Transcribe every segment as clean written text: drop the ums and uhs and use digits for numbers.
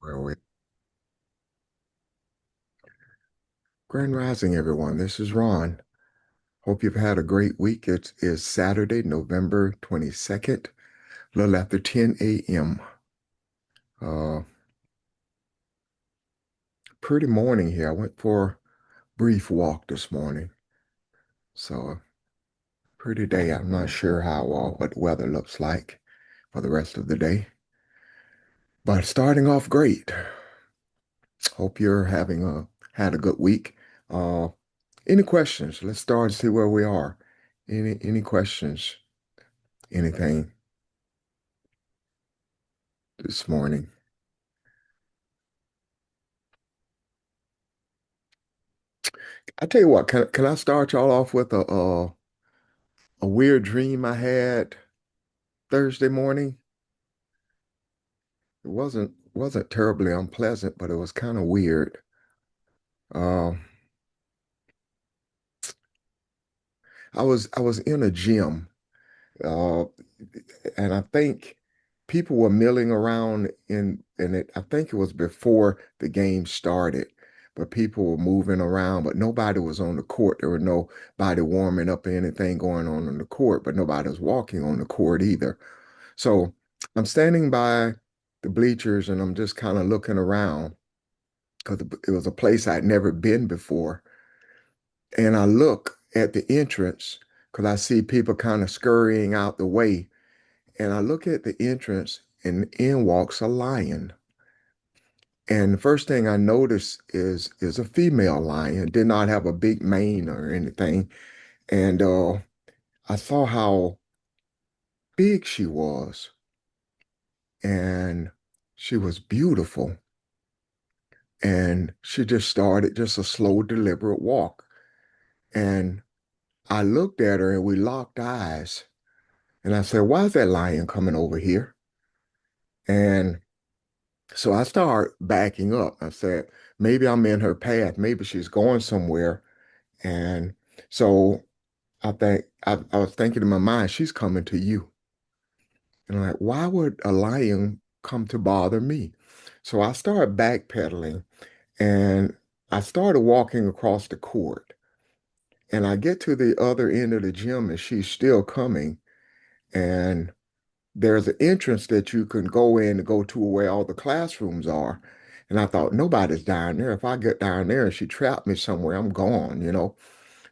Where we Grand Rising, everyone. This is Ron. Hope you've had a great week. It is Saturday, November 22nd, a little after 10 a.m. Uh, Pretty morning here. I went for a brief walk this morning. So, pretty day. I'm not sure what the weather looks like for the rest of the day, but starting off great. Hope you're had a good week. Uh, any questions? Let's start and see where we are. Any questions? Anything this morning? I tell you what, can I start y'all off with a weird dream I had Thursday morning? It wasn't terribly unpleasant, but it was kind of weird. Uh, I was in a gym, uh, and I think people were milling around in it. I think it was before the game started, but people were moving around, but nobody was on the court. There were nobody warming up or anything going on the court, but nobody was walking on the court either. So I'm standing by the bleachers and I'm just kind of looking around because it was a place I'd never been before. And I look at the entrance because I see people kind of scurrying out the way. And I look at the entrance and in walks a lion. And the first thing I notice is a female lion. Did not have a big mane or anything. And I saw how big she was. And she was beautiful. And she just started just a slow, deliberate walk. And I looked at her and we locked eyes. And I said, why is that lion coming over here? And so I started backing up. I said, maybe I'm in her path. Maybe she's going somewhere. And so I was thinking in my mind, she's coming to you. And I'm like, why would a lion come to bother me? So I started backpedaling and I started walking across the court. And I get to the other end of the gym and she's still coming. And there's an entrance that you can go in to go to where all the classrooms are. And I thought, nobody's down there. If I get down there and she trapped me somewhere, I'm gone.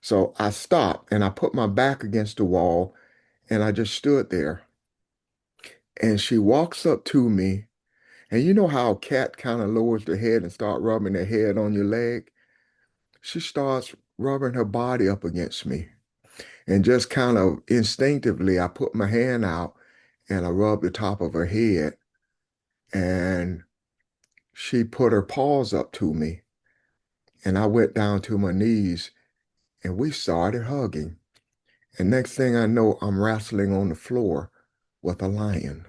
So I stopped and I put my back against the wall and I just stood there. And she walks up to me. And you know how a cat kind of lowers their head and start rubbing their head on your leg? She starts rubbing her body up against me. And just kind of instinctively, I put my hand out and I rubbed the top of her head. And she put her paws up to me. And I went down to my knees and we started hugging. And next thing I know, I'm wrestling on the floor with a lion.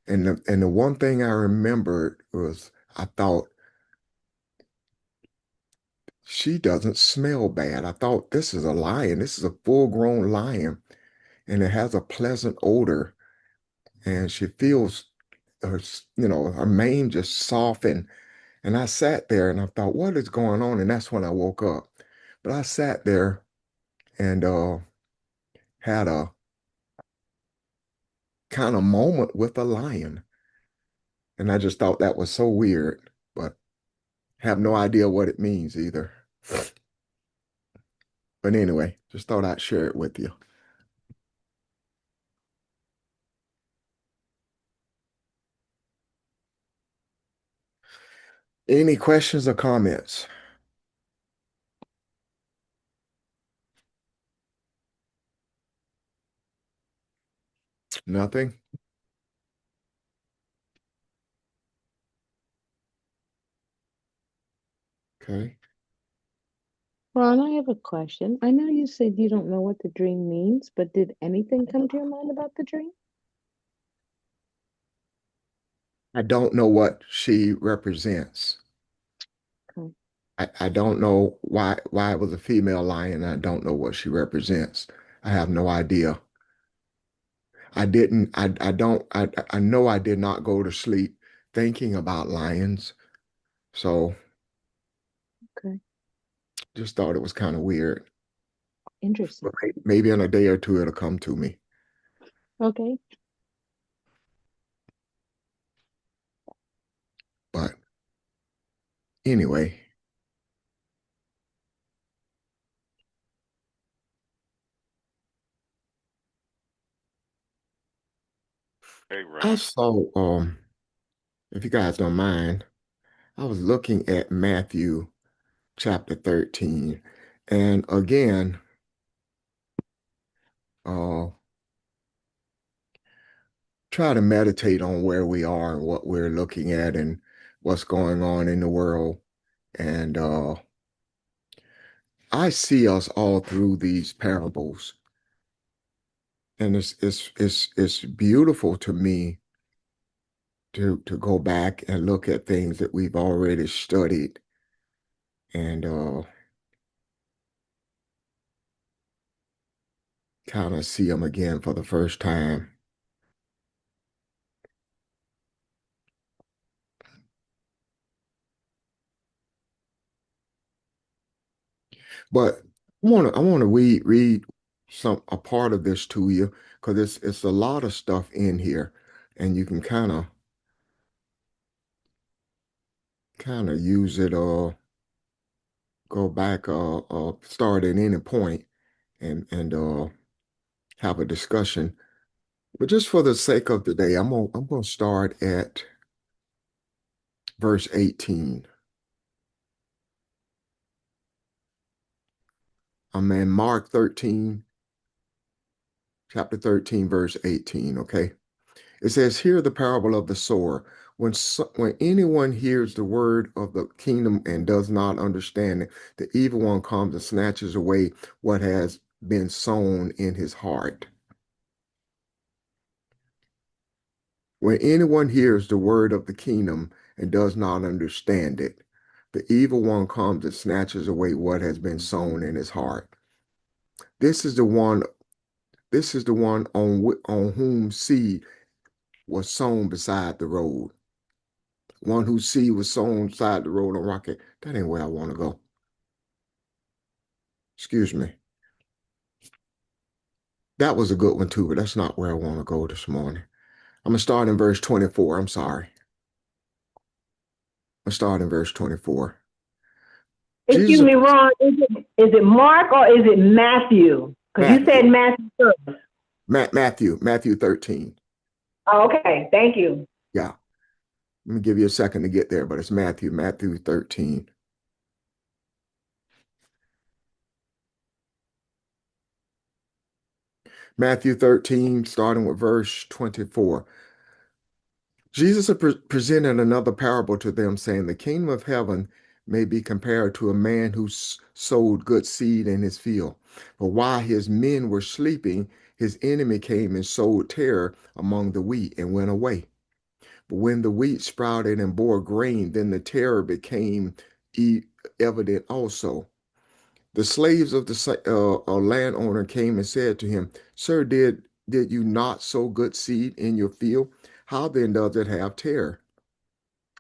And the one thing I remembered was I thought, she doesn't smell bad. I thought, this is a lion. This is a full-grown lion. And it has a pleasant odor. And she feels her mane just softened. And I sat there and I thought, what is going on? And that's when I woke up. But I sat there and had a kind of moment with a lion. And I just thought that was so weird, but have no idea what it means either. But anyway, just thought I'd share it with you. Any questions or comments? Nothing? Okay. Ron, I have a question. I know you said you don't know what the dream means, but did anything come to your mind about the dream? I don't know what she represents. Okay. I don't know why it was a female lion. I don't know what she represents. I have no idea. I didn't I don't I know I did not go to sleep thinking about lions. So Okay. just thought it was kind of weird. Interesting. But maybe in a day or two it'll come to me. Okay. But anyway, Hey, I Ron. saw if you guys don't mind, I was looking at Matthew chapter 13. And again, uh try to meditate on where we are and what we're looking at and what's going on in the world. And I see us all through these parables. And it's beautiful to me to go back and look at things that we've already studied and kind of see them again for the first time. But I want to read some a part of this to you because it's a lot of stuff in here, and you can kind of use it go back start at any point and have a discussion. But just for the sake of today, I'm gonna start at verse 18. I'm in Mark 13, chapter 13, verse 18, okay? It says, "Hear the parable of the sower. When anyone hears the word of the kingdom and does not understand it, the evil one comes and snatches away what has been sown in his heart. When anyone hears the word of the kingdom and does not understand it, the evil one comes and snatches away what has been sown in his heart. This is the one, this is the one on whom seed was sown beside the road. One whose seed was sown beside the road on rocky. That ain't where I want to go. Excuse me. That was a good one too, but that's not where I want to go this morning. I'm gonna start in verse 24. I'm sorry. I'm gonna start in verse 24. Excuse Jesus, me, Ron. Is it Mark or is it Matthew? Because you said Matthew, Matthew first. Matthew 13. Oh, okay, thank you. Yeah. Let me give you a second to get there, but it's Matthew 13. Matthew 13, starting with verse 24. Jesus presented another parable to them, saying, "The kingdom of heaven may be compared to a man who sowed good seed in his field. But while his men were sleeping, his enemy came and sowed terror among the wheat and went away. But when the wheat sprouted and bore grain, then the terror became e evident also. The slaves of the landowner came and said to him, 'Sir, did you not sow good seed in your field? How then does it have terror?'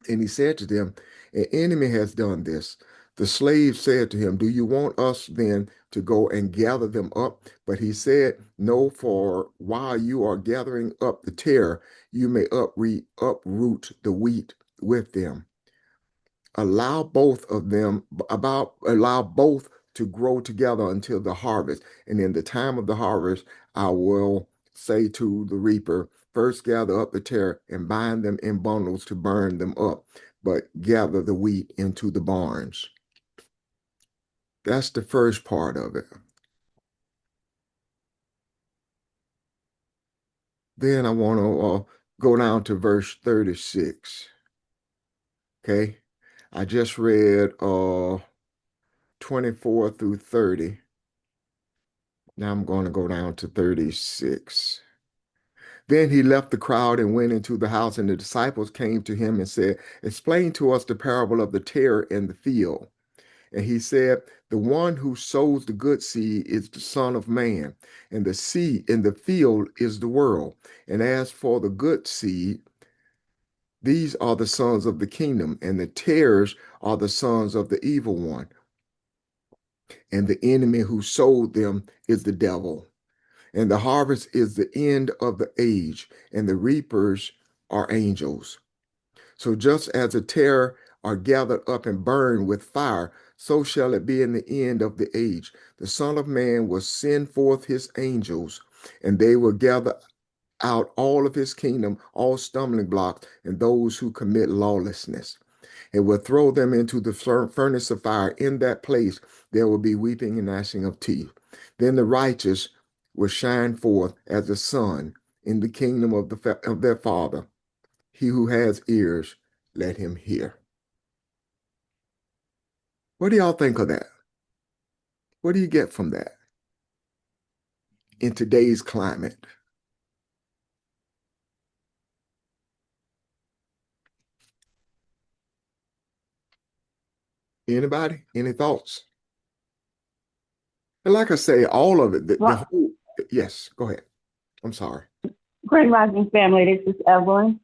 And he said to them, 'An enemy has done this.' The slaves said to him, 'Do you want us then to go and gather them up?' But he said, 'No, for while you are gathering up the tare, you may uproot the wheat with them. Allow both to grow together until the harvest. And in the time of the harvest, I will say to the reaper, first gather up the tare and bind them in bundles to burn them up, but gather the wheat into the barns.'" That's the first part of it. Then I want to go down to verse 36. Okay. I just read 24 through 30. Now I'm going to go down to 36. Then he left the crowd and went into the house, and the disciples came to him and said, "Explain to us the parable of the tare in the field." And he said, "The one who sows the good seed is the Son of Man, and the seed in the field is the world. And as for the good seed, These are the sons of the kingdom, and the tares are the sons of the evil one. And the enemy who sowed them is the devil. And the harvest is the end of the age, and the reapers are angels. So just as the tare are gathered up and burned with fire, so shall it be in the end of the age. The Son of Man will send forth his angels, and they will gather out all of his kingdom, all stumbling blocks, and those who commit lawlessness. It will throw them into the furnace of fire. In that place, there will be weeping and gnashing of teeth. Then the righteous will shine forth as the sun in the kingdom of their Father. He who has ears, let him hear. What do y'all think of that? What do you get from that in today's climate? Anybody? Any thoughts? And like I say, all of it, the Well, whole, yes, go ahead. I'm sorry. Grand Rising family, this is Evelyn.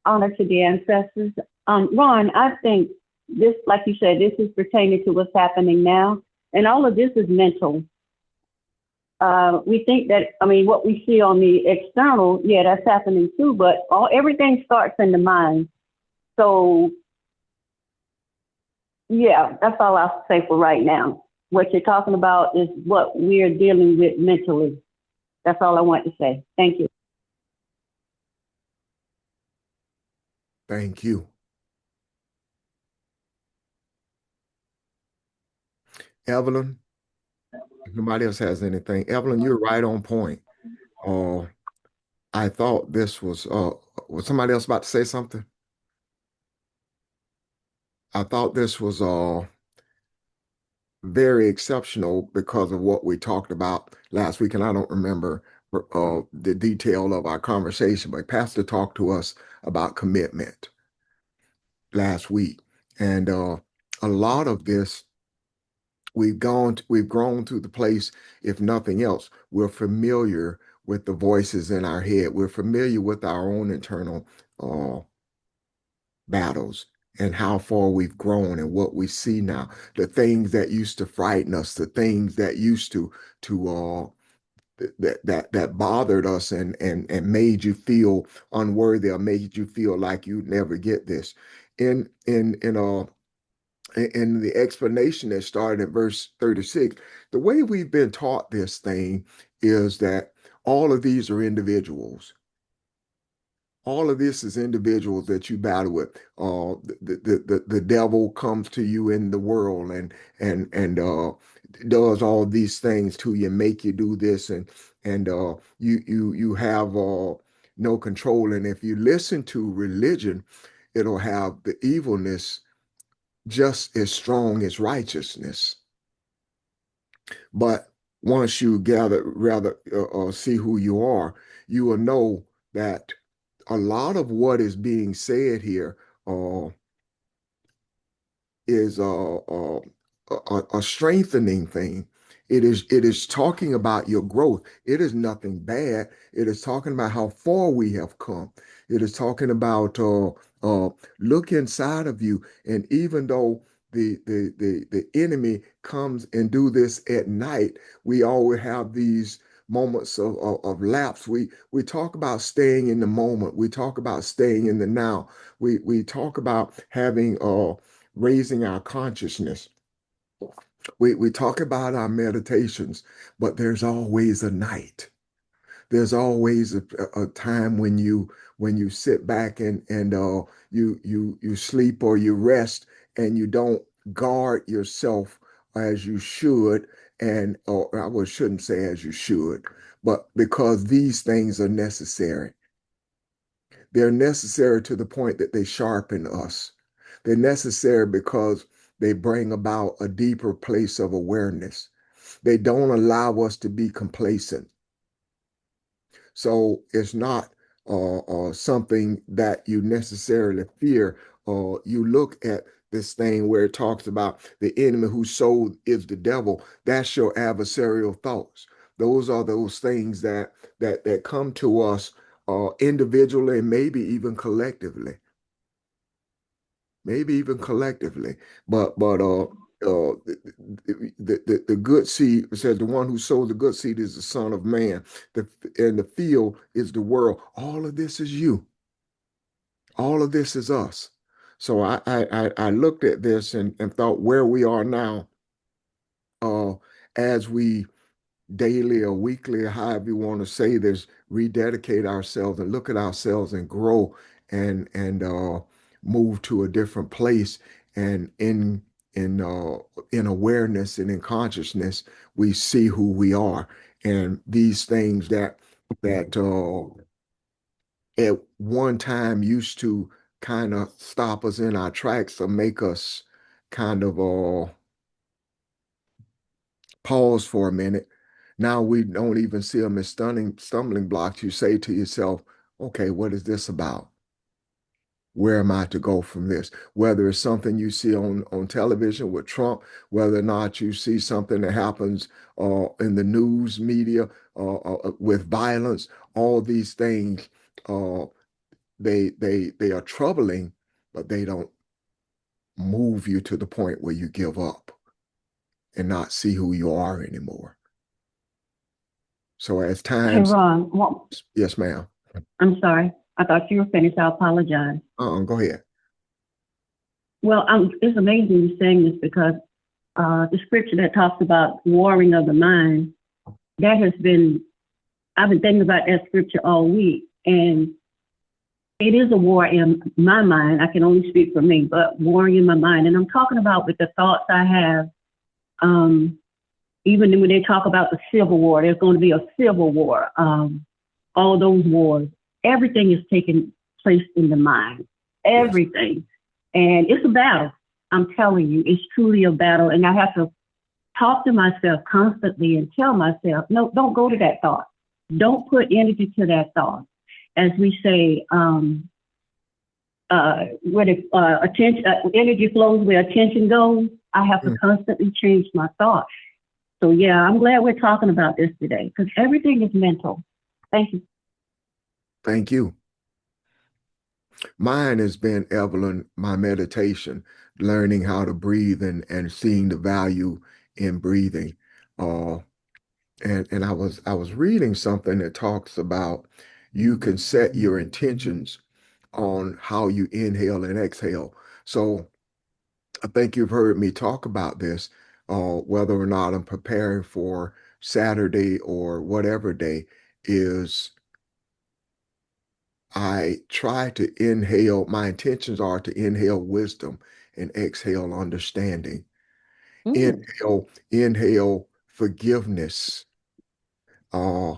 Honor to the ancestors. Ron, I think this, like you said, this is pertaining to what's happening now. And all of this is mental. We think that, I mean, what we see on the external, yeah, that's happening too, but everything starts in the mind. So, yeah, that's all I'll say for right now. What you're talking about is what we're dealing with mentally. That's all I want to say. Thank you. Thank you. Evelyn, if nobody else has anything, Evelyn, you're right on point. Uh, I thought this was somebody else about to say something? I thought this was very exceptional because of what we talked about last week, and I don't remember the detail of our conversation, but Pastor talked to us about commitment last week, and a lot of this we've grown to the place, if nothing else, we're familiar with the voices in our head. We're familiar with our own internal uh, battles and how far we've grown and what we see now. The things that used to frighten us, the things that used to that bothered us and made you feel unworthy or made you feel like you'd never get this. In in in uh in the explanation that started at verse 36, the way we've been taught this thing is that all of these are individuals. All of this is individuals that you battle with. The devil comes to you in the world and does all these things to you, make you do this, and you have no control. And if you listen to religion, it'll have the evilness just as strong as righteousness. But once you gather, rather see who you are, you will know that a lot of what is being said here uh, is a strengthening thing. It is talking about your growth. It is nothing bad. It is talking about how far we have come. It is talking about look inside of you, and even though the enemy comes and do this at night, we always have these moments of lapse. We talk about staying in the moment. We talk about staying in the now. We talk about having raising our consciousness. We talk about our meditations, but there's always a night. There's always a time when you sit back and you sleep or you rest and you don't guard yourself as you should, and or shouldn't say as you should, but because these things are necessary. They're necessary to the point that they sharpen us. They're necessary because they bring about a deeper place of awareness. They don't allow us to be complacent. So it's not something that you necessarily fear. You look at this thing where it talks about the enemy whose soul is the devil. That's your adversarial thoughts. Those are those things that come to us individually and maybe even collectively. maybe even collectively. The good seed, it says the one who sows the good seed is the Son of Man. And the field is the world. All of this is you. All of this is us. So I looked at this and thought where we are now, uh, as we daily or weekly, or however you want to say this, rededicate ourselves and look at ourselves and grow and move to a different place. And in awareness and in consciousness, we see who we are. And these things that at one time used to kind of stop us in our tracks or make us kind of pause for a minute. Now we don't even see them as stumbling blocks. You say to yourself, okay, what is this about? Where am I to go from this? Whether it's something you see on television with Trump, whether or not you see something that happens in the news media with violence, all these things, uh, they are troubling, but they don't move you to the point where you give up and not see who you are anymore. So as Hey, times, Ron, yes, ma'am. I'm sorry. I thought you were finished. I apologize. Go ahead. Well, it's amazing you saying this because the scripture that talks about warring of the mind, that has been, I've been thinking about that scripture all week. And it is a war in my mind. I can only speak for me, but warring in my mind. And I'm talking about with the thoughts I have, even when they talk about the Civil War, there's going to be a Civil War. All those wars, everything is taking place in the mind, everything. And it's a battle. I'm telling you, it's truly a battle. And I have to talk to myself constantly and tell myself, no, don't go to that thought. Don't put energy to that thought. As we say, attention, energy flows where attention goes. I have to constantly change my thoughts. So yeah, I'm glad we're talking about this today because everything is mental. Thank you. Thank you. Mine has been, Evelyn, my meditation, learning how to breathe and seeing the value in breathing. Uh, and I was reading something that talks about you can set your intentions on how you inhale and exhale. So I think you've heard me talk about this, whether or not I'm preparing for Saturday or whatever day, is I try to inhale, my intentions are to inhale wisdom and exhale understanding. Mm. Inhale forgiveness, uh,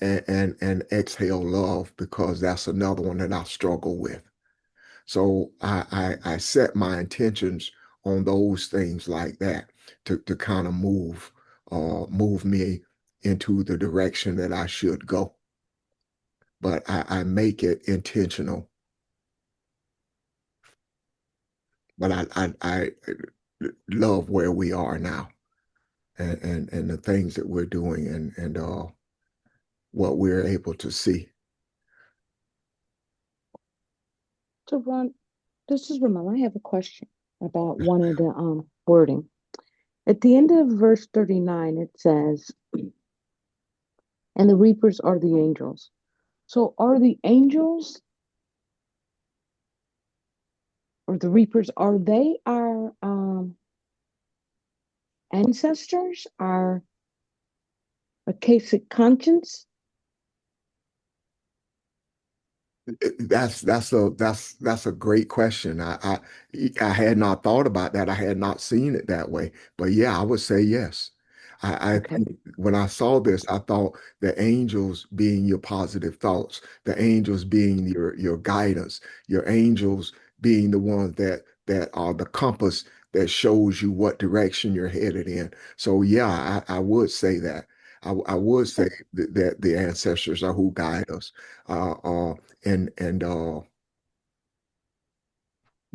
and exhale love, because that's another one that I struggle with. So I set my intentions on those things like that to kind of move me into the direction that I should go. But I make it intentional. But I love where we are now, and the things that we're doing and what we're able to see. So Ron, this is Ramon. I have a question about one of the wording. At the end of verse 39, it says, and the reapers are the angels. So are the angels or the reapers, are they our ancestors, our Akashic conscience? That's a great question. I had not thought about that. I had not seen it that way. But yeah, I would say yes. I Okay. think when I saw this, I thought the angels being your positive thoughts, the angels being your guidance, your angels being the ones that are the compass that shows you what direction you're headed in. So yeah, I would say that. I would say that the ancestors are who guide us. And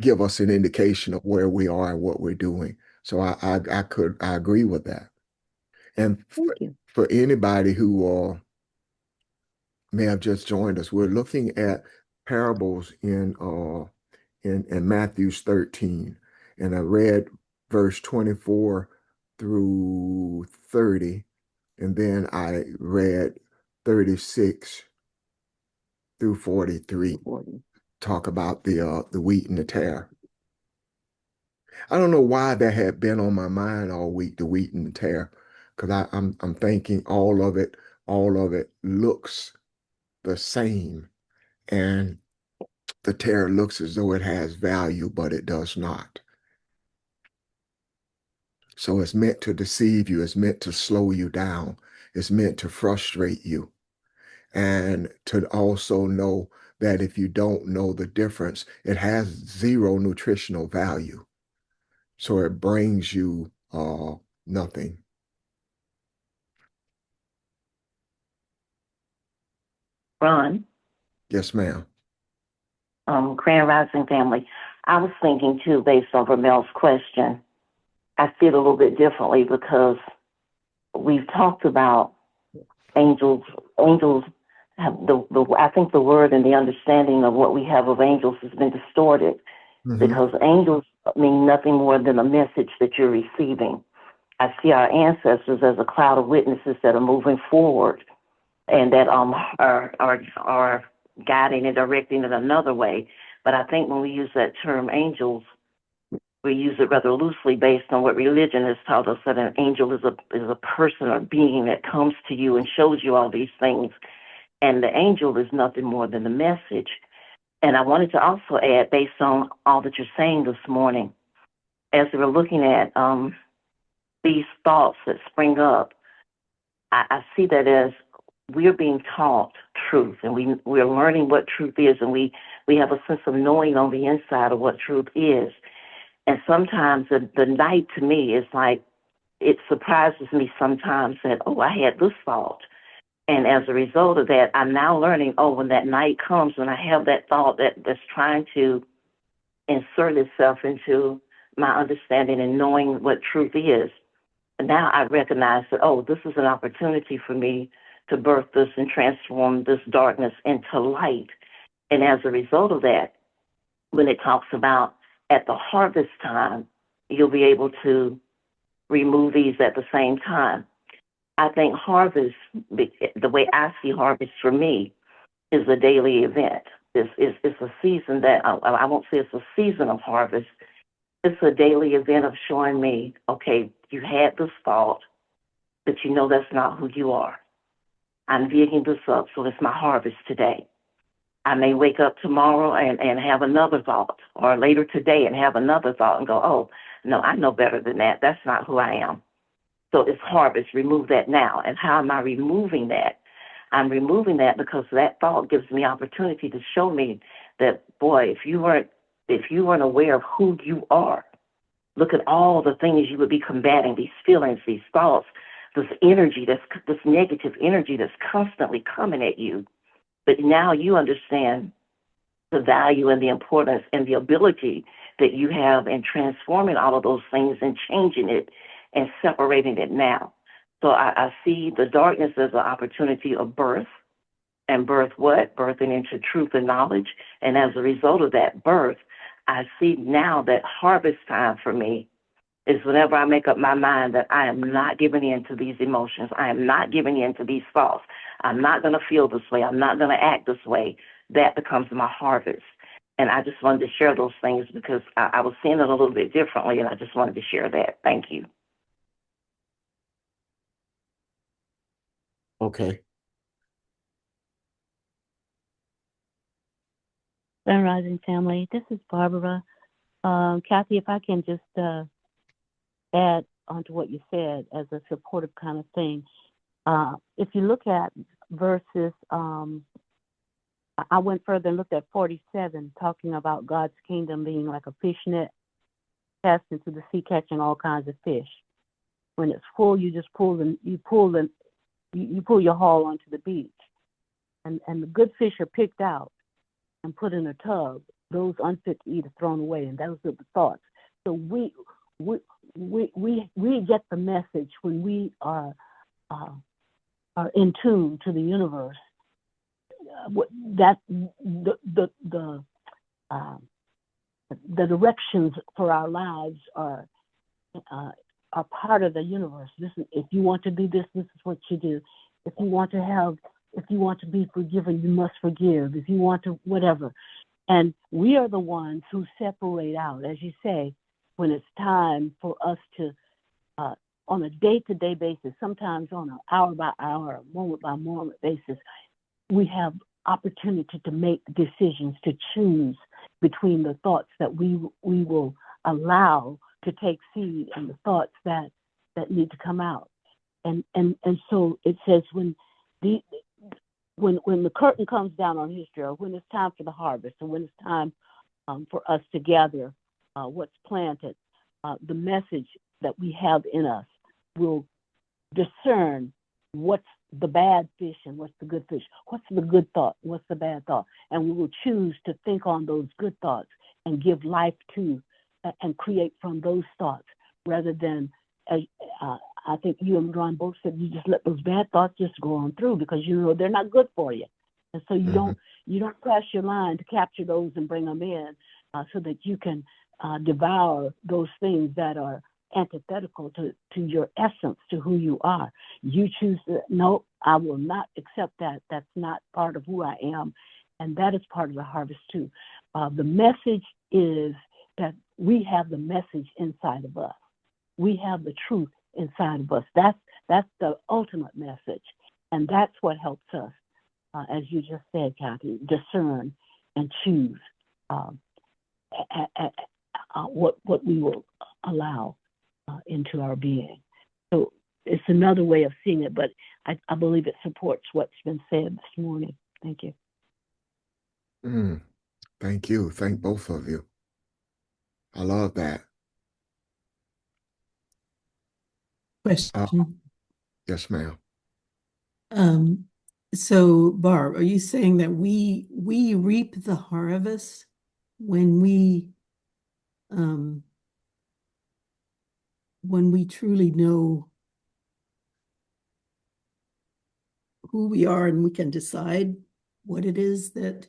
give us an indication of where we are and what we're doing. So I agree with that. And Thank you. for anybody who may have just joined us, we're looking at parables in Matthew's 13. And I read verse 24 through 30, and then I read 36 through 43, 40. talk about the wheat and the tare. I don't know why that had been on my mind all week, the wheat and the tare, because I'm thinking all of it looks the same. And the tare looks as though it has value, but it does not. So it's meant to deceive you, it's meant to slow you down, it's meant to frustrate you, and to also know that if you don't know the difference, it has zero nutritional value. So it brings you nothing. Ron, Yes, ma'am. Grand Rising family. I was thinking too, based on Vermel's question, I feel a little bit differently because we've talked about angels. Angels have I think the word and the understanding of what we have of angels has been distorted because angels mean nothing more than a message that you're receiving. I see our ancestors as a cloud of witnesses that are moving forward and that are guiding and directing in another way. But I think when we use that term angels, we use it rather loosely based on what religion has taught us, that an angel is a person or being that comes to you and shows you all these things. And the angel is nothing more than the message. And I wanted to also add, based on all that you're saying this morning, as we're looking at these thoughts that spring up, I see that as we're being taught truth, and we're learning what truth is, and we have a sense of knowing on the inside of what truth is. And sometimes the night to me is like, it surprises me sometimes that, oh, I had this thought. And as a result of that, I'm now learning, oh, when that night comes, when I have that thought that's trying to insert itself into my understanding and knowing what truth is, now I recognize that, oh, this is an opportunity for me to birth this and transform this darkness into light. And as a result of that, when it talks about at the harvest time, you'll be able to remove these at the same time. I think harvest, the way I see harvest for me, is a daily event. It's a season that I won't say it's a season of harvest. It's a daily event of showing me, okay, you had this thought, but you know that's not who you are. I'm digging this up, so it's my harvest today. I may wake up tomorrow and have another thought, or later today and have another thought and go, oh, no, I know better than that. That's not who I am. So it's harvest. Remove that now. And how am I removing that? I'm removing that because that thought gives me opportunity to show me that, boy, if you weren't aware of who you are, look at all the things you would be combating, these feelings, these thoughts, this energy, this negative energy that's constantly coming at you. But now you understand the value and the importance and the ability that you have in transforming all of those things and changing it and separating it now. So I see the darkness as an opportunity of birth. And birth what? Birthing into truth and knowledge. And as a result of that birth, I see now that harvest time for me is whenever I make up my mind that I am not giving in to these emotions. I am not giving in to these thoughts. I'm not going to feel this way. I'm not going to act this way. That becomes my harvest. And I just wanted to share those things because I was seeing it a little bit differently, and I just wanted to share that. Thank you. Okay. Grand Rising family, this is Barbara. Kathy, if I can just add onto what you said as a supportive kind of thing. If you look at verses, I went further and looked at 47, talking about God's kingdom being like a fish net cast into the sea, catching all kinds of fish. When it's full, you just pull your haul onto the beach, and the good fish are picked out and put in a tub. Those unfit to eat are thrown away, and those are the thoughts. So we get the message when we are in tune to the universe. That the directions for our lives are part of the universe. If you want to do this, this is what you do. If you want to be forgiven, you must forgive. If you want to, whatever. And we are the ones who separate out, as you say, when it's time for us to, on a day-to-day basis, sometimes on an hour-by-hour, moment-by-moment basis, we have opportunity to make decisions, to choose between the thoughts that we will allow to take seed and the thoughts that need to come out. And so it says when the curtain comes down on history, or when it's time for the harvest, or when it's time for us to gather what's planted, the message that we have in us will discern what's the bad fish and what's the good fish, what's the good thought, what's the bad thought, and we will choose to think on those good thoughts and give life to and create from those thoughts, rather than I think you and Ron both said you just let those bad thoughts just go on through because you know they're not good for you, and so you don't cross your line to capture those and bring them in so that you can devour those things that are antithetical to your essence, to who you are. You choose no, I will not accept that. That's not part of who I am, and that is part of the harvest too. The message is that we have the message inside of us. We have the truth inside of us. That's the ultimate message, and that's what helps us, as you just said, Kathy, discern and choose what we will allow into our being. So it's another way of seeing it, but I believe it supports what's been said this morning. Thank you. Thank you. Thank both of you. I love that. Question. Yes, ma'am. So Barb, are you saying that we reap the harvest when we truly know who we are and we can decide what it is that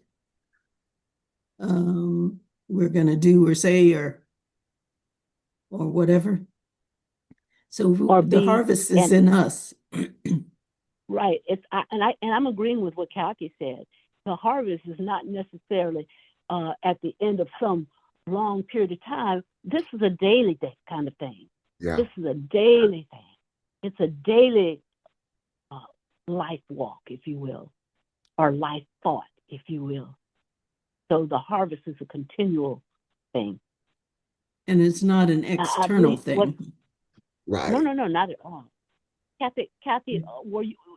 we're going to do or say or whatever? So the harvest is in us. Right. I'm agreeing with what Kathy said. The harvest is not necessarily at the end of some long period of time. This is a daily kind of thing. Yeah. This is a daily thing. It's a daily life walk, if you will, or life thought, if you will. So the harvest is a continual thing. And it's not an external thing. Right. No, not at all. Kathy,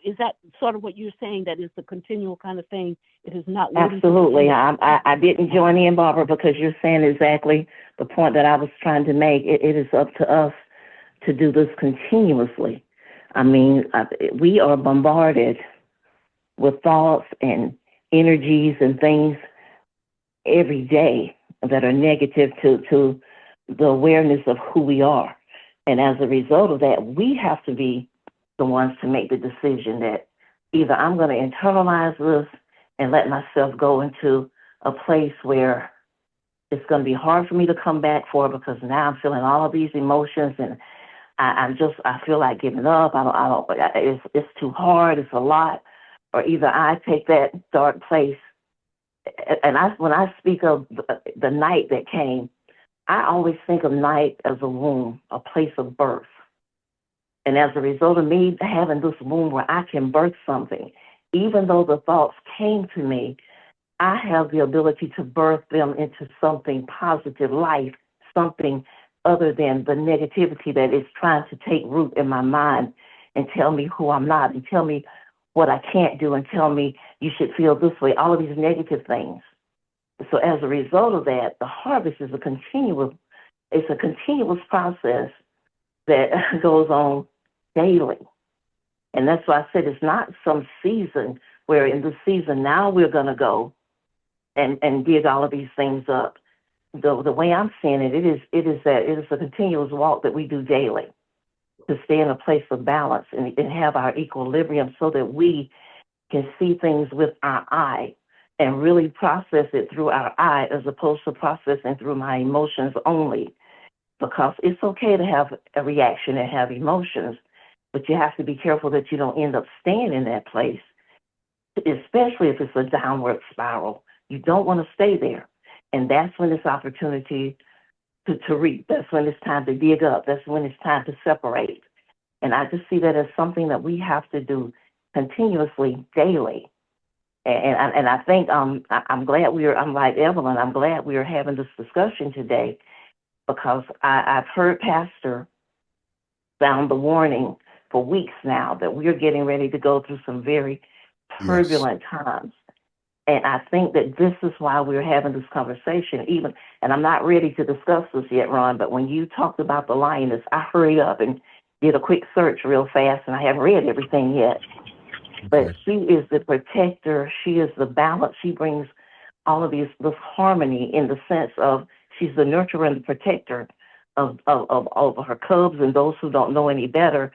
is that sort of what you're saying, that it's a continual kind of thing? It is not. Absolutely. I didn't join in, Barbara, because you're saying exactly the point that I was trying to make. It is up to us to do this continuously. I mean, we are bombarded with thoughts and energies and things every day that are negative to the awareness of who we are. And as a result of that, we have to be the ones to make the decision that either I'm going to internalize this and let myself go into a place where it's going to be hard for me to come back for, because now I'm feeling all of these emotions and I feel like giving up. It's too hard. It's a lot. Or either I take that dark place. And when I speak of the night that came, I always think of night as a womb, a place of birth. And as a result of me having this womb where I can birth something, even though the thoughts came to me, I have the ability to birth them into something positive, life, something other than the negativity that is trying to take root in my mind and tell me who I'm not and tell me what I can't do and tell me you should feel this way, all of these negative things. So as a result of that, the harvest is a continuous process that goes on daily. And that's why I said it's not some season where in the season now we're going to go and dig all of these things up. The way I'm seeing it is a continuous walk that we do daily to stay in a place of balance and have our equilibrium so that we can see things with our eye and really process it through our eye as opposed to processing through my emotions only. Because it's okay to have a reaction and have emotions, but you have to be careful that you don't end up staying in that place, especially if it's a downward spiral. You don't want to stay there. And that's when it's opportunity to reap. That's when it's time to dig up. That's when it's time to separate. And I just see that as something that we have to do continuously, daily. And I think I'm glad I'm like Evelyn, I'm glad we are having this discussion today, because I've heard Pastor sound the warning for weeks now that we're getting ready to go through some very turbulent times. And I think that this is why we're having this conversation, and I'm not ready to discuss this yet, Ron, but when you talked about the lioness, I hurried up and did a quick search real fast, and I haven't read everything yet. But she is the protector. She is the balance. She brings all of this harmony in the sense of she's the nurturer and the protector of her cubs and those who don't know any better,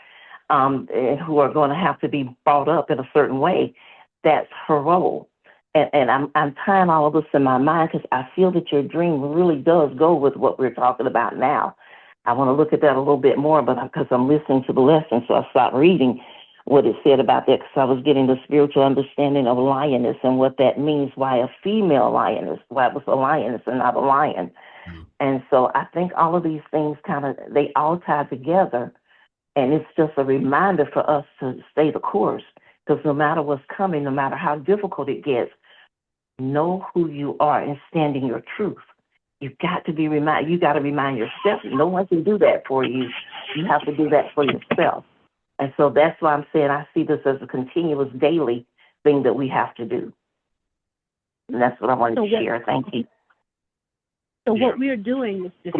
and who are going to have to be brought up in a certain way. That's her role. And I'm tying all of this in my mind because I feel that your dream really does go with what we're talking about now. I want to look at that a little bit more, but because I'm listening to the lesson, so I stopped reading what it said about that, because I was getting the spiritual understanding of lioness and what that means, why a female lioness, why it was a lioness and not a lion. Mm-hmm. And so I think all of these things they all tie together, and it's just a reminder for us to stay the course, because no matter what's coming, no matter how difficult it gets, know who you are and stand in your truth. You've got to be reminded. You got to remind yourself. No one can do that for you. You have to do that for yourself. And so that's why I'm saying I see this as a continuous daily thing that we have to do. And that's what I wanted to share. Thank you. So what we're doing is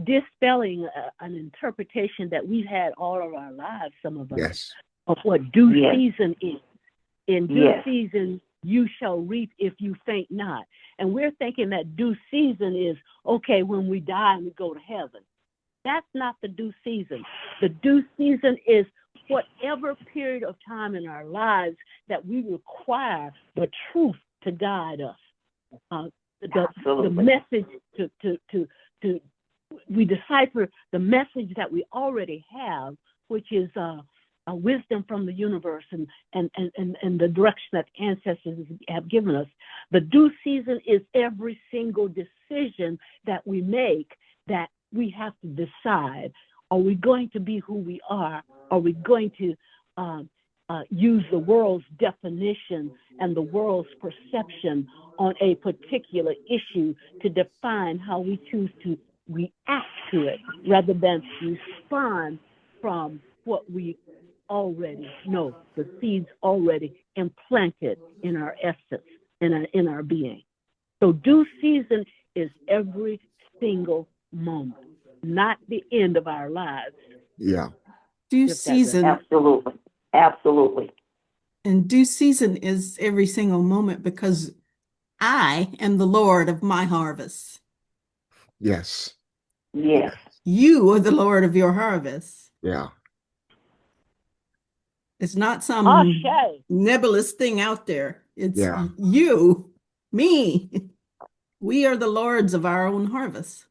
dispelling an interpretation that we've had all of our lives, some of us, of what due season is. In due season, you shall reap if you faint not. And we're thinking that due season is, okay, when we die and we go to heaven. That's not the due season. The due season is whatever period of time in our lives that we require the truth to guide us. The message to we decipher the message that we already have, which is a wisdom from the universe and the direction that ancestors have given us. The due season is every single decision that we make that we have to decide. Are we going to be who we are? Are we going to use the world's definition and the world's perception on a particular issue to define how we choose to react to it, rather than respond from what we already know, the seeds already implanted in our essence, in our being. So due season is every single moment, not the end of our lives. Yeah. Due season. Absolutely. And due season is every single moment, because I am the Lord of my harvest. Yes. Yes. You are the Lord of your harvest. Yeah. It's not some nebulous thing out there. It's you, me. We are the lords of our own harvest.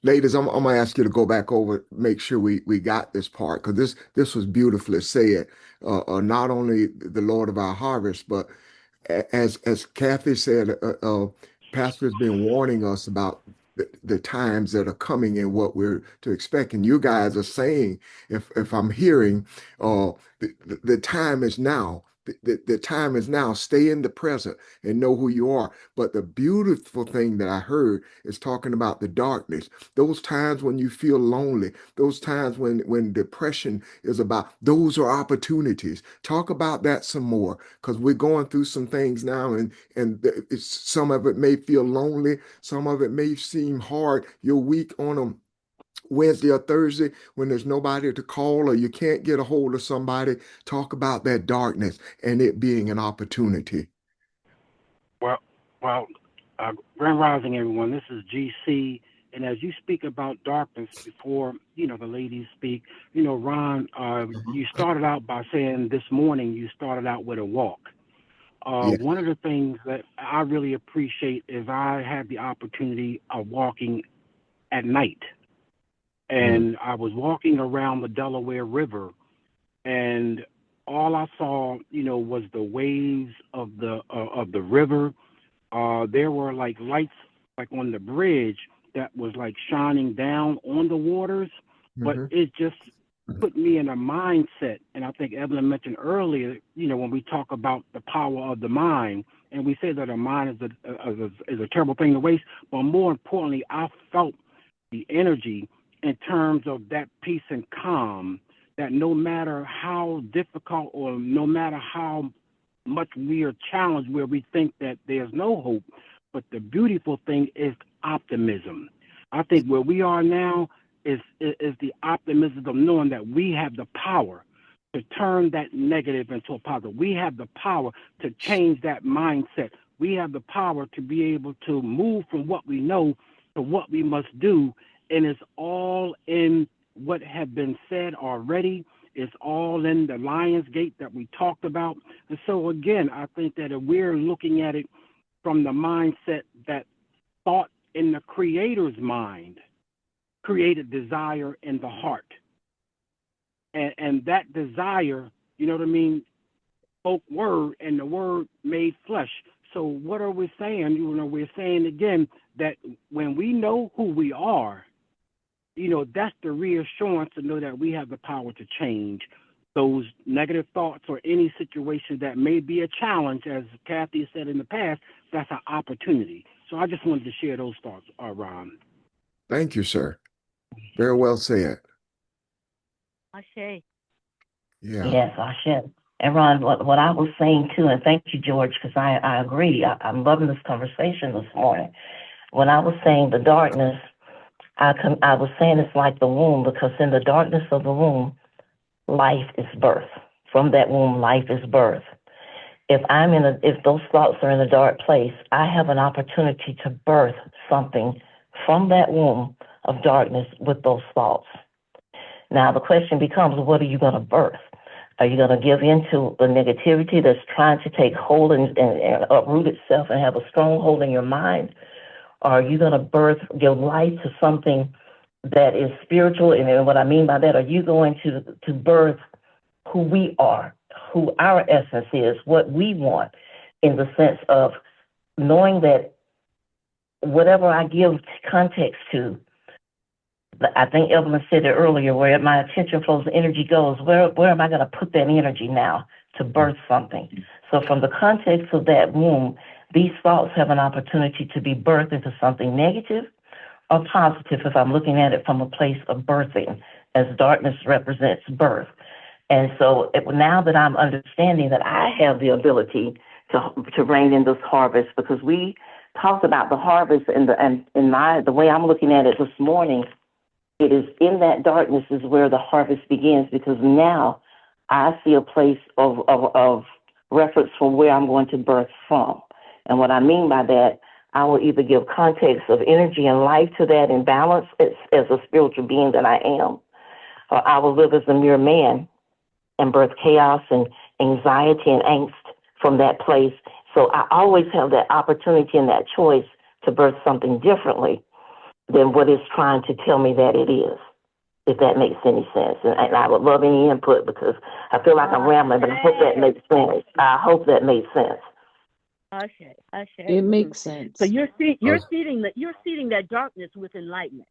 Ladies, I'm gonna ask you to go back over, make sure we got this part, because this was beautifully said. Not only the Lord of our harvest, but as Kathy said, Pastor's been warning us about the times that are coming and what we're to expect. And you guys are saying, if I'm hearing, the time is now. The time is now. Stay in the present and know who you are. But the beautiful thing that I heard is talking about the darkness. Those times when you feel lonely, those times when depression is about, those are opportunities. Talk about that some more, because we're going through some things now, and some of it may feel lonely, some of it may seem hard. You're weak on them. Wednesday or Thursday when there's nobody to call or you can't get a hold of somebody. Talk about that darkness and it being an opportunity. Well, Grand Rising, everyone. This is GC And as you speak about darkness before, the ladies speak, Ron, you started out by saying this morning you started out with a walk. Yeah. One of the things that I really appreciate is I had the opportunity of walking at night. And I was walking around the Delaware River, and all I saw, was the waves of the river. There were like lights, like on the bridge, that was like shining down on the waters, but it just put me in a mindset. And I think Evelyn mentioned earlier, when we talk about the power of the mind, and we say that a mind is a terrible thing to waste, but more importantly, I felt the energy in terms of that peace and calm, that no matter how difficult or no matter how much we are challenged where we think that there's no hope, but the beautiful thing is optimism. I think where we are now is the optimism of knowing that we have the power to turn that negative into a positive. We have the power to change that mindset. We have the power to be able to move from what we know to what we must do. And it's all in what have been said already. It's all in the Lion's Gate that we talked about. And so, again, I think that if we're looking at it from the mindset that thought in the Creator's mind created desire in the heart. And that desire, you know what I mean, spoke word, and the word made flesh. So what are we saying? We're saying again that when we know who we are, that's the reassurance to know that we have the power to change those negative thoughts or any situation that may be a challenge. As Kathy said in the past, that's an opportunity. So I just wanted to share those thoughts, Ron. Thank you, sir. Very well said. Ashe. Yeah. Yes, I should. And Ron, what I was saying too, and thank you, George, because I agree. I'm loving this conversation this morning. When I was saying the darkness, I was saying it's like the womb, because in the darkness of the womb, life is birth. From that womb, life is birth. If those thoughts are in a dark place, I have an opportunity to birth something from that womb of darkness with those thoughts. Now the question becomes, what are you going to birth? Are you going to give into the negativity that's trying to take hold and uproot itself and have a stronghold in your mind? Or are you going to give life to something that is spiritual? And what I mean by that, are you going to birth who we are, who our essence is, what we want, in the sense of knowing that whatever I give context to, I think Evelyn said it earlier, where my attention flows, the energy goes, where am I going to put that energy now to birth something? So from the context of that womb, these thoughts have an opportunity to be birthed into something negative or positive if I'm looking at it from a place of birthing, as darkness represents birth. And so now that I'm understanding that I have the ability to reign in this harvest, because we talked about the harvest the way I'm looking at it this morning, it is in that darkness is where the harvest begins, because now I see a place of reference from where I'm going to birth from. And what I mean by that, I will either give context of energy and life to that and balance as a spiritual being that I am, or I will live as a mere man and birth chaos and anxiety and angst from that place. So I always have that opportunity and that choice to birth something differently than what it's trying to tell me that it is, if that makes any sense. And I would love any input, because I feel like I'm rambling, but I hope that makes sense. I hope that made sense. Ashe. It makes sense. So you're seeding that darkness with enlightenment.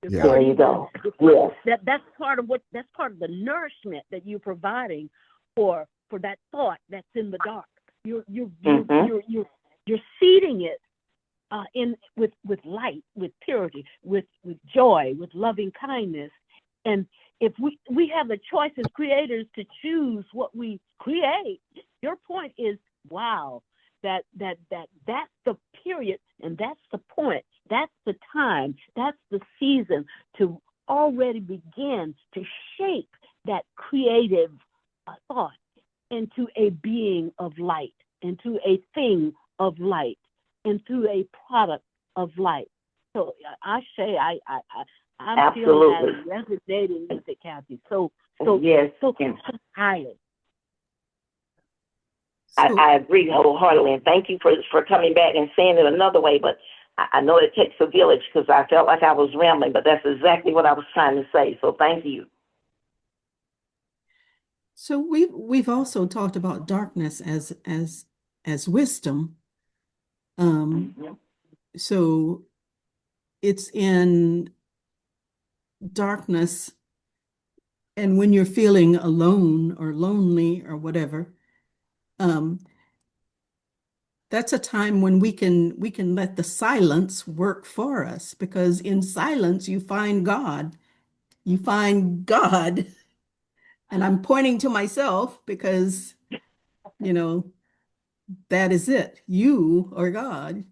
Yeah. There you go. Yes. That's part of the nourishment that you're providing for that thought that's in the dark. You're seeding it with light, with purity, with joy, with loving kindness. And if we have the choice as creators to choose what we create, your point is, wow, that's the period, and that's the point, that's the time, that's the season to already begin to shape that creative thought into a being of light, into a thing of light, into a product of light. So I'm Absolutely. feeling that resonating with it, Kathy. So Yes, so and highly. I agree wholeheartedly. And thank you for coming back and saying it another way. But I know it takes a village, because I felt like I was rambling, but that's exactly what I was trying to say. So thank you. So we've also talked about darkness as wisdom. So it's in darkness, and when you're feeling alone or lonely or whatever, that's a time when we can let the silence work for us, because in silence you find God. You find God. And I'm pointing to myself because, that is it. You are God.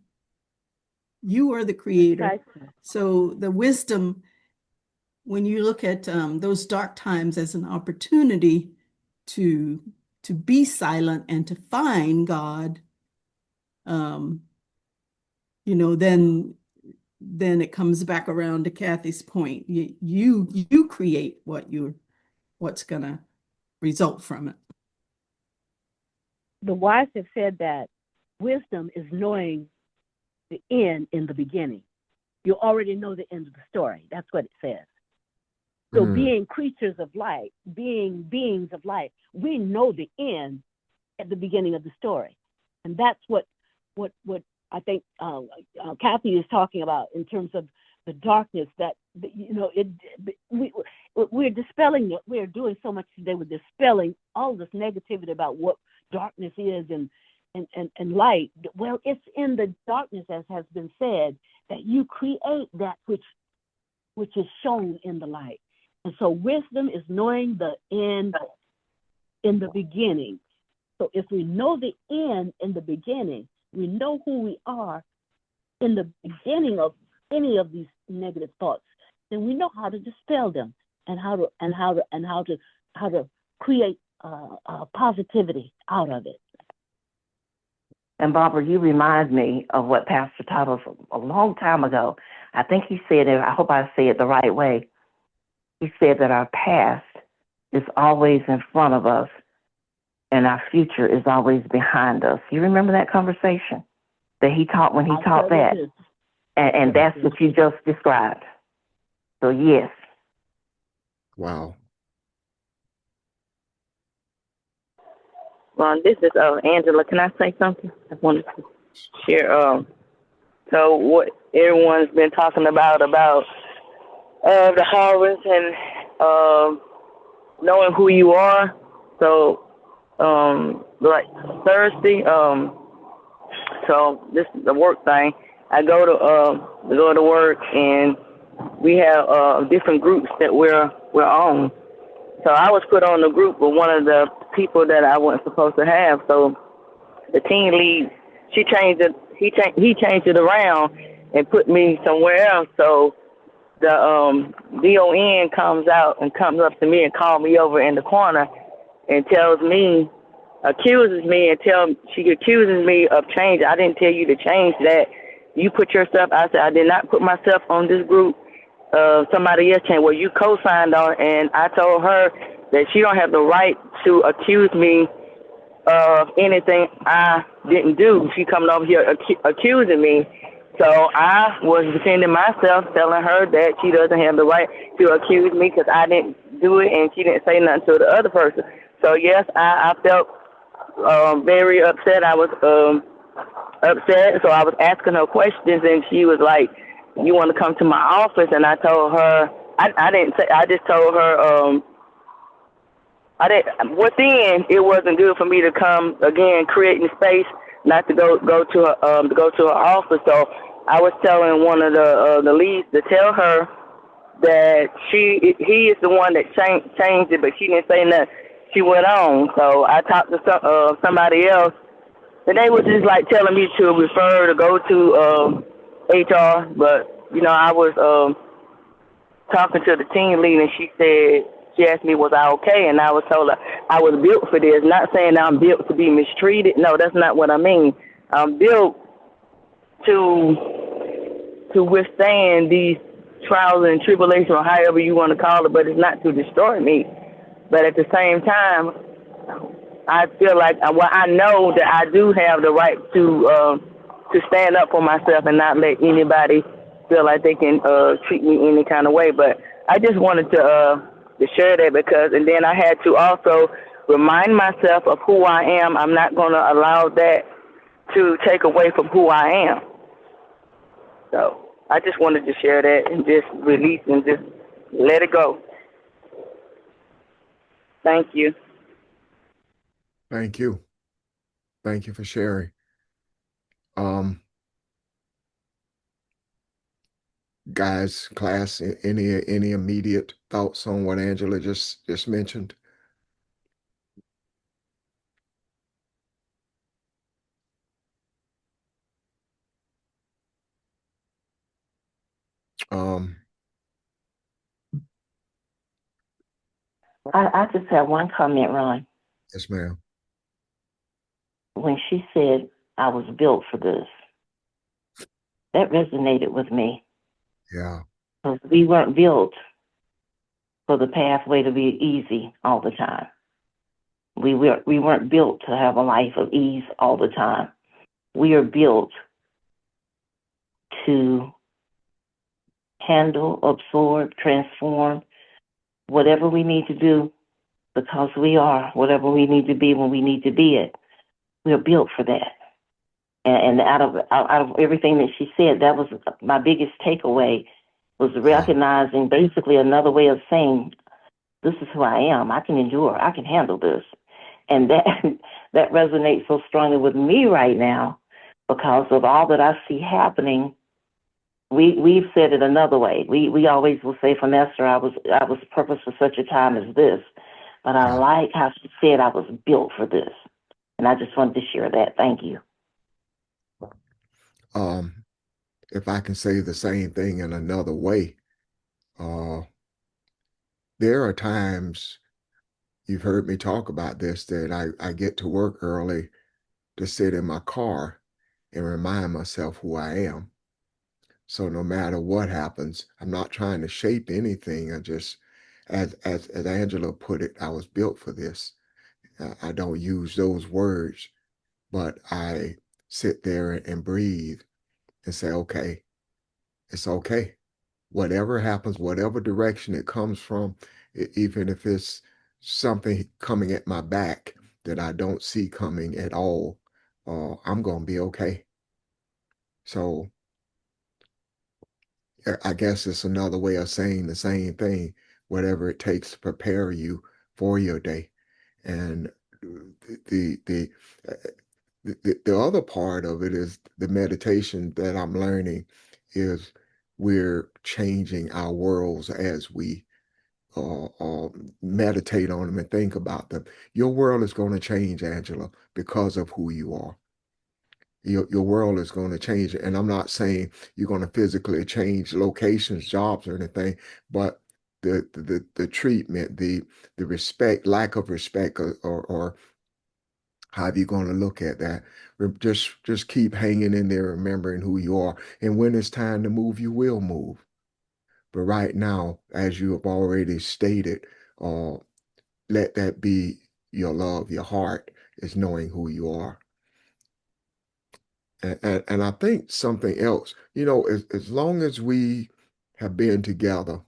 You are the creator. So the wisdom, when you look at those dark times as an opportunity to be silent and to find God, then it comes back around to Kathy's point. You create what's gonna result from it. The wise have said that wisdom is knowing the end in the beginning. You already know the end of the story. That's what it says. So being creatures of light, being beings of light, we know the end at the beginning of the story. And that's what I think Kathy is talking about in terms of the darkness that, we're dispelling it. We're doing so much today with dispelling all this negativity about what darkness is and light. Well, it's in the darkness, as has been said, that you create that which is shown in the light. And so wisdom is knowing the end in the beginning. So if we know the end in the beginning, we know who we are in the beginning of any of these negative thoughts, then we know how to dispel them and how to create positivity out of it. And Barbara, you remind me of what Pastor taught us a long time ago. I think he said it, I hope I say it the right way. He said that our past is always in front of us and our future is always behind us. You remember that conversation that he taught when he taught that? And that's what you just described. So yes. Wow. Well, this is Angela. Can I say something? I wanted to share. So what everyone's been talking about the harvest and knowing who you are. So like Thursday, so this is the work thing. I go to work, and we have different groups that we're on. So I was put on the group with one of the people that I wasn't supposed to have. So the team lead, he changed it around and put me somewhere else. So the DON comes up to me and calls me over in the corner and accuses me of change. I didn't tell you to change that. You put yourself. I said I did not put myself on this group. Somebody else changed. Well, you co-signed on, and I told her that she don't have the right to accuse me of anything I didn't do. She coming over here accusing me. So I was defending myself, telling her that she doesn't have the right to accuse me because I didn't do it, and she didn't say nothing to the other person. So yes, I felt very upset. I was upset, so I was asking her questions, and she was like, "You want to come to my office?" And I told her, I didn't say. I just told her, within it wasn't good for me to come again, creating space, not to go to her office. So I was telling one of the leads to tell her that he is the one that changed it, but she didn't say nothing. She went on. So I talked to somebody else, and they were just like telling me to refer to go to HR. But I was talking to the team lead, and she asked me, was I okay? And I was told her I was built for this. Not saying I'm built to be mistreated. No, that's not what I mean. I'm built to to withstand these trials and tribulations, or however you want to call it, but it's not to destroy me. But at the same time, I feel like, well, I know that I do have the right to stand up for myself and not let anybody feel like they can treat me any kind of way. But I just wanted to share that, because, and then I had to also remind myself of who I am. I'm not going to allow that to take away from who I am. So I just wanted to share that and just release and just let it go. Thank you. Thank you. Thank you for sharing. Guys, class, any immediate thoughts on what Angela just mentioned? I just have one comment, Ron. Yes, ma'am. When she said I was built for this, that resonated with me. Yeah. Because we weren't built for the pathway to be easy all the time. We weren't built to have a life of ease all the time. We are built to handle, absorb, transform whatever we need to do, because we are whatever we need to be when we need to be it. We're built for that. And out of everything that she said, that was my biggest takeaway, was recognizing basically another way of saying, this is who I am. I can endure. I can handle this. And that resonates so strongly with me right now, because of all that I see happening. We've said it another way. We always will say from Esther, I was purposed for such a time as this. But I like how she said I was built for this. And I just wanted to share that. Thank you. If I can say the same thing in another way, there are times, you've heard me talk about this, that I get to work early to sit in my car and remind myself who I am. So no matter what happens, I'm not trying to shape anything. I just, as Angela put it, I was built for this. I don't use those words, but I sit there and breathe and say, okay, it's okay. Whatever happens, whatever direction it comes from, even if it's something coming at my back that I don't see coming at all, I'm going to be okay. So I guess it's another way of saying the same thing, whatever it takes to prepare you for your day. And the the uh, the other part of it is the meditation that I'm learning is we're changing our worlds as we meditate on them and think about them. Your world is going to change, Angela, because of who you are. Your world is going to change. And I'm not saying you're going to physically change locations, jobs, or anything, but the treatment, the respect, lack of respect, or how are you going to look at that? Just keep hanging in there, remembering who you are. And when it's time to move, you will move. But right now, as you have already stated, let that be your love, your heart is knowing who you are. And I think something else, as long as we have been together,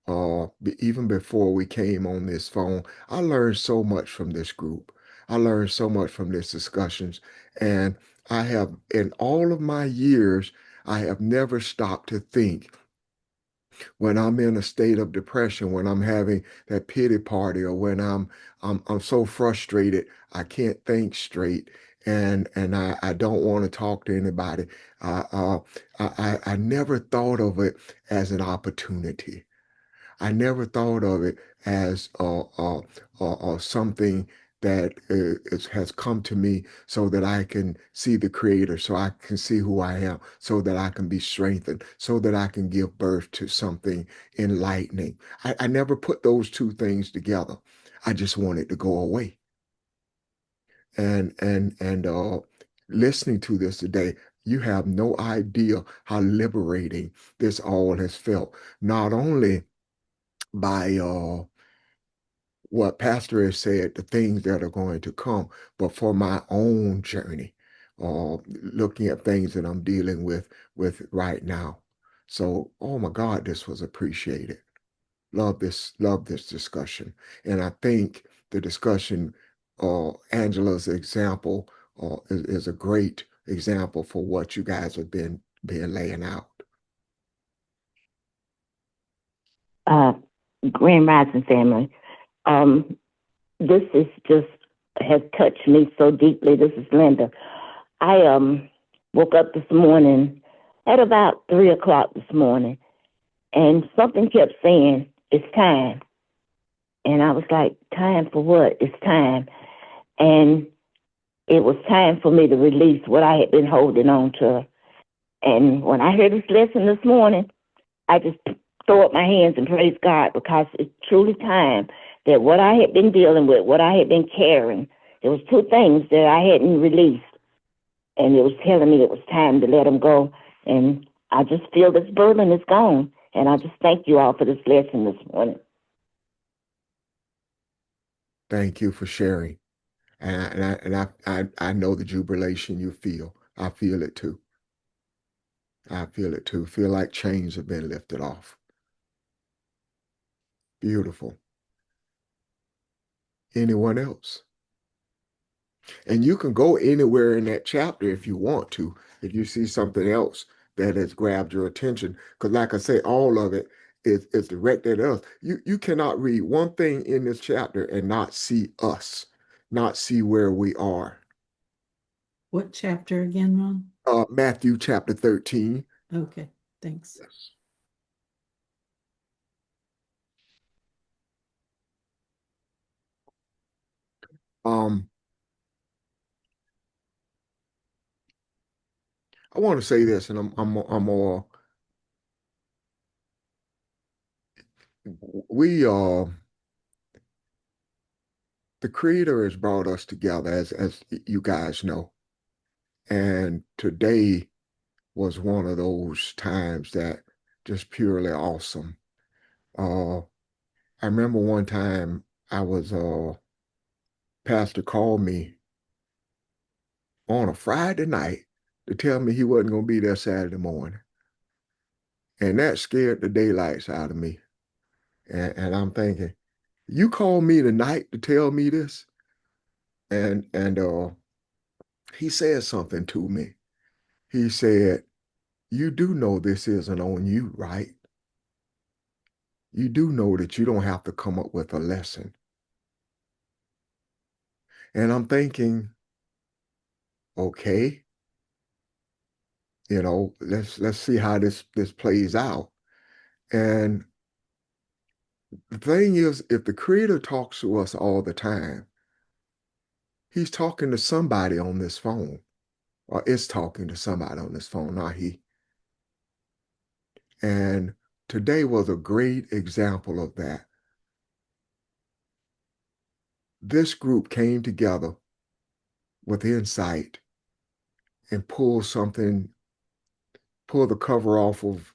even before we came on this phone, I learned so much from this group. I learned so much from these discussions. And I have, in all of my years, I have never stopped to think, when I'm in a state of depression, when I'm having that pity party, or when I'm so frustrated, I can't think straight, and I don't want to talk to anybody. I never thought of it as an opportunity. I never thought of it as something that has come to me so that I can see the Creator, so I can see who I am, so that I can be strengthened, so that I can give birth to something enlightening. I never put those two things together. I just want it to go away. And listening to this today, You have no idea how liberating this all has felt, not only by what Pastor has said, the things that are going to come, but for my own journey, looking at things that I'm dealing with right now. So, oh my God, this was appreciated. Love this discussion. And I think the discussion, Angela's example, is a great example for what you guys have been laying out. Grand Rising family. This is just has touched me so deeply. This is Linda. I woke up this morning at about 3 o'clock this morning, and something kept saying, "It's time." And I was like, "Time for what?" It's time. And it was time for me to release what I had been holding on to. And when I heard this lesson this morning, I just throw up my hands and praise God, because it's truly time that what I had been dealing with, what I had been carrying, there was two things that I hadn't released. And it was telling me it was time to let them go. And I just feel this burden is gone. And I just thank you all for this lesson this morning. Thank you for sharing. And I know the jubilation you feel. I feel it too. I feel it too. Feel like chains have been lifted off. Beautiful. Anyone else? And you can go anywhere in that chapter if you want to, if you see something else that has grabbed your attention. Because like I say, all of it is directed at us. You cannot read one thing in this chapter and not see us, not see where we are. What chapter again, Ron? Matthew chapter 13. Okay, thanks. Yes. I want to say this, and I'm all we the Creator has brought us together, as you guys know, and today was one of those times that just purely awesome. I remember one time I was pastor called me on a Friday night to tell me he wasn't going to be there Saturday morning. And that scared the daylights out of me. And I'm thinking, you called me tonight to tell me this? And he said something to me. He said, you do know this isn't on you, right? You do know that you don't have to come up with a lesson. And I'm thinking, okay, let's see how this plays out. And the thing is, if the Creator talks to us all the time, he's talking to somebody on this phone, or is talking to somebody on this phone, not he. And today was a great example of that. This group came together with insight and pulled the cover off of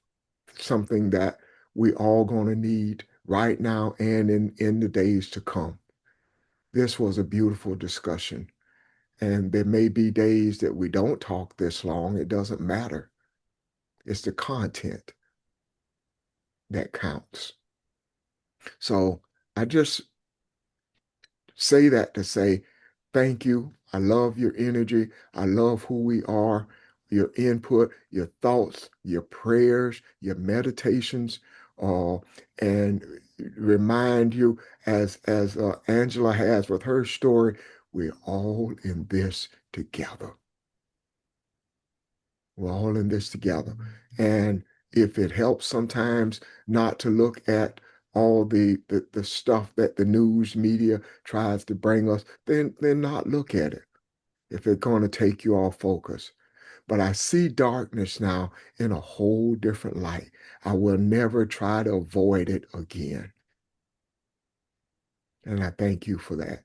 something that we all going to need right now and in the days to come. This was a beautiful discussion. And there may be days that we don't talk this long. It doesn't matter. It's the content that counts. So I just say that to say thank you. I love your energy. I love who we are, your input, your thoughts, your prayers, your meditations, and remind you, as Angela has with her story, we're all in this together. We're all in this together. And if it helps sometimes not to look at all the stuff that the news media tries to bring us, then not look at it if it's going to take you off focus. But I see darkness now in a whole different light. I will never try to avoid it again. And I thank you for that.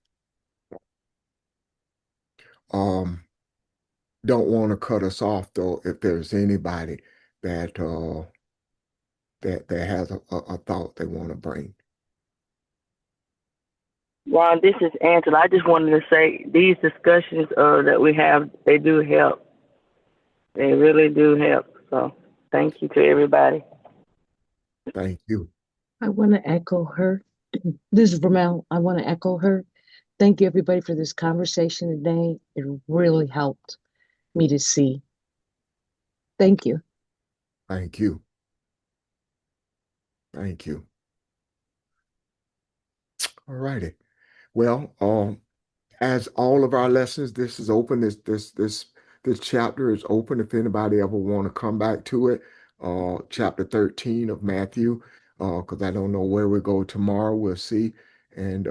don't want to cut us off though, if there's anybody that that has a thought they want to bring. Ron, this is Angela. I just wanted to say these discussions that we have, they do help. They really do help. So thank you to everybody. Thank you. I want to echo her. This is Vermel. I want to echo her. Thank you, everybody, for this conversation today. It really helped me to see. Thank you. Thank you. Thank you. All righty. Well, as all of our lessons, this is open. This chapter is open if anybody ever want to come back to it. Chapter 13 of Matthew, because I don't know where we go tomorrow. We'll see. And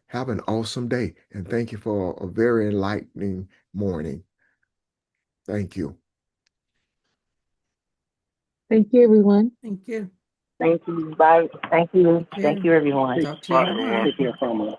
have an awesome day. And thank you for a very enlightening morning. Thank you. Thank you, everyone. Thank you. Thank you. Bye. Thank you. Thank you, everyone. Talk to you tomorrow. Take care, family.